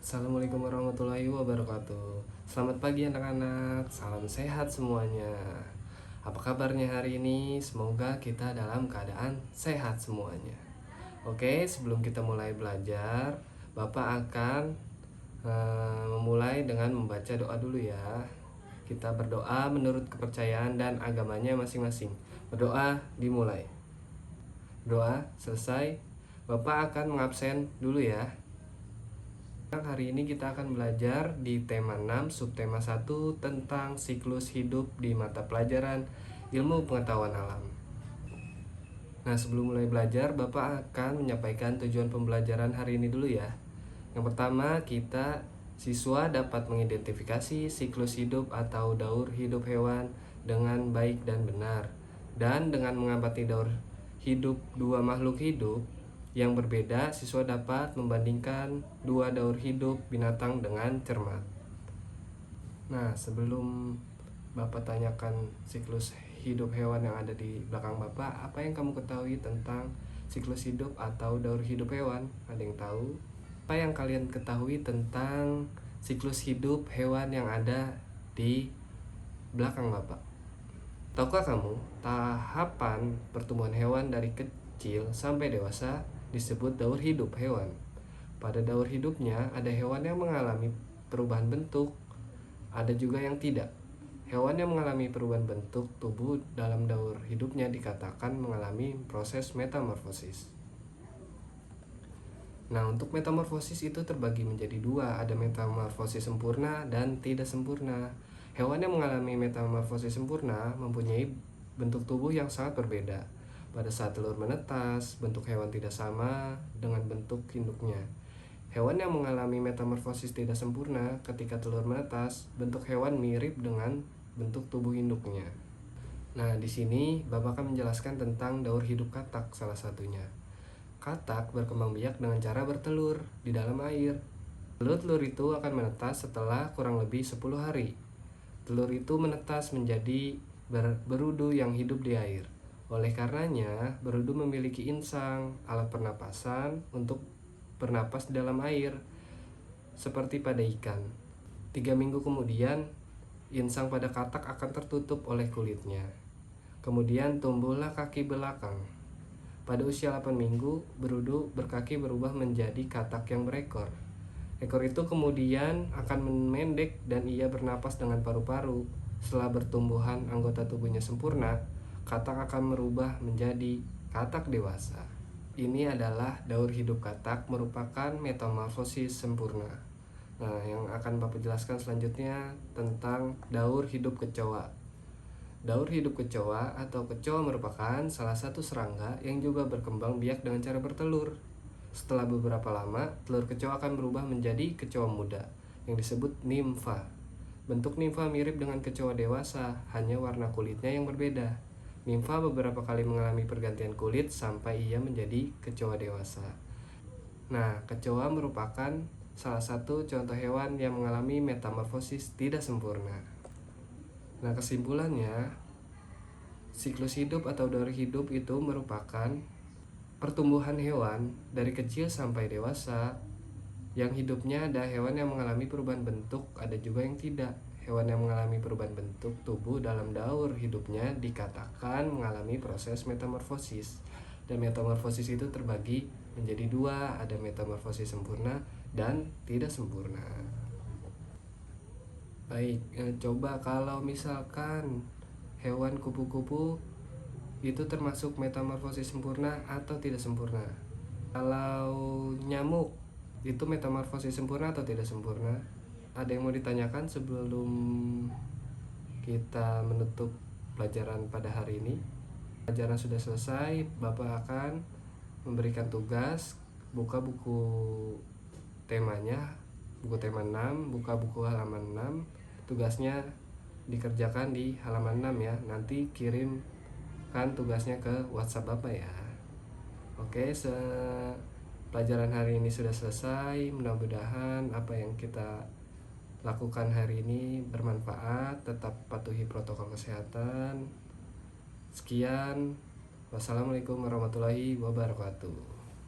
Assalamualaikum warahmatullahi wabarakatuh. Selamat pagi anak-anak, salam sehat semuanya. Apa kabarnya hari ini? Semoga kita dalam keadaan sehat semuanya. Oke, sebelum kita mulai belajar, Bapak akan memulai dengan membaca doa dulu ya. Kita berdoa menurut kepercayaan dan agamanya masing-masing. Berdoa dimulai. Doa selesai, Bapak akan mengabsen dulu ya. Hari ini kita akan belajar di tema 6 subtema 1 tentang siklus hidup di mata pelajaran Ilmu Pengetahuan Alam. Nah, sebelum mulai belajar, Bapak akan menyampaikan tujuan pembelajaran hari ini dulu ya. Yang pertama, kita siswa dapat mengidentifikasi siklus hidup atau daur hidup hewan dengan baik dan benar. Dan dengan mengamati daur hidup dua makhluk hidup yang berbeda, siswa dapat membandingkan dua daur hidup binatang dengan cermat. Nah, sebelum Bapak tanyakan siklus hidup hewan yang ada di belakang Bapak, apa yang kamu ketahui tentang siklus hidup atau daur hidup hewan? Ada yang tahu? Apa yang kalian ketahui tentang siklus hidup hewan yang ada di belakang Bapak? Tahukah kamu tahapan pertumbuhan hewan dari kecil sampai dewasa disebut daur hidup hewan? Pada daur hidupnya ada hewan yang mengalami perubahan bentuk, ada juga yang tidak. Hewan yang mengalami perubahan bentuk tubuh dalam daur hidupnya dikatakan mengalami proses metamorfosis. Nah, untuk metamorfosis itu terbagi menjadi dua, ada metamorfosis sempurna dan tidak sempurna. Hewan yang mengalami metamorfosis sempurna mempunyai bentuk tubuh yang sangat berbeda. Pada saat telur menetas, bentuk hewan tidak sama dengan bentuk induknya. Hewan yang mengalami metamorfosis tidak sempurna ketika telur menetas, bentuk hewan mirip dengan bentuk tubuh induknya. Nah, di sini Bapak akan menjelaskan tentang daur hidup katak salah satunya. Katak berkembang biak dengan cara bertelur di dalam air. Telur-telur itu akan menetas setelah kurang lebih 10 hari. Telur itu menetas menjadi berudu yang hidup di air. Oleh karenanya, berudu memiliki insang, alat pernapasan untuk bernapas di dalam air, seperti pada ikan. 3 minggu kemudian, insang pada katak akan tertutup oleh kulitnya. Kemudian tumbuhlah kaki belakang. Pada usia 8 minggu, berudu berkaki berubah menjadi katak yang berekor. Ekor itu kemudian akan memendek dan ia bernapas dengan paru-paru. Setelah bertumbuhan anggota tubuhnya sempurna, katak akan merubah menjadi katak dewasa. Ini adalah daur hidup katak merupakan metamorfosis sempurna. Nah, yang akan Bapak jelaskan selanjutnya tentang daur hidup kecoa. Daur hidup kecoa atau kecoa merupakan salah satu serangga yang juga berkembang biak dengan cara bertelur. Setelah beberapa lama, telur kecoa akan berubah menjadi kecoa muda yang disebut nimfa. Bentuk nimfa mirip dengan kecoa dewasa, hanya warna kulitnya yang berbeda. Nimfa beberapa kali mengalami pergantian kulit sampai ia menjadi kecoa dewasa. Nah, kecoa merupakan salah satu contoh hewan yang mengalami metamorfosis tidak sempurna. Nah, kesimpulannya, siklus hidup atau daur hidup itu merupakan pertumbuhan hewan dari kecil sampai dewasa. Yang hidupnya ada hewan yang mengalami perubahan bentuk, ada juga yang tidak. Hewan yang mengalami perubahan bentuk tubuh dalam daur hidupnya dikatakan mengalami proses metamorfosis. Dan metamorfosis itu terbagi menjadi dua, ada metamorfosis sempurna dan tidak sempurna. Baik, coba kalau misalkan hewan kupu-kupu itu termasuk metamorfosis sempurna atau tidak sempurna? Kalau nyamuk itu metamorfosis sempurna atau tidak sempurna? Ada yang mau ditanyakan sebelum kita menutup pelajaran pada hari ini? Pelajaran sudah selesai, Bapak akan memberikan tugas buka buku temanya, buku tema 6, buka buku halaman 6. Tugasnya dikerjakan di halaman 6 ya. Nanti kirimkan tugasnya ke WhatsApp Bapak ya. Oke, pelajaran hari ini sudah selesai. Mudah-mudahan apa yang kita lakukan hari ini bermanfaat. Tetap patuhi protokol kesehatan. Sekian. Wassalamualaikum warahmatullahi wabarakatuh.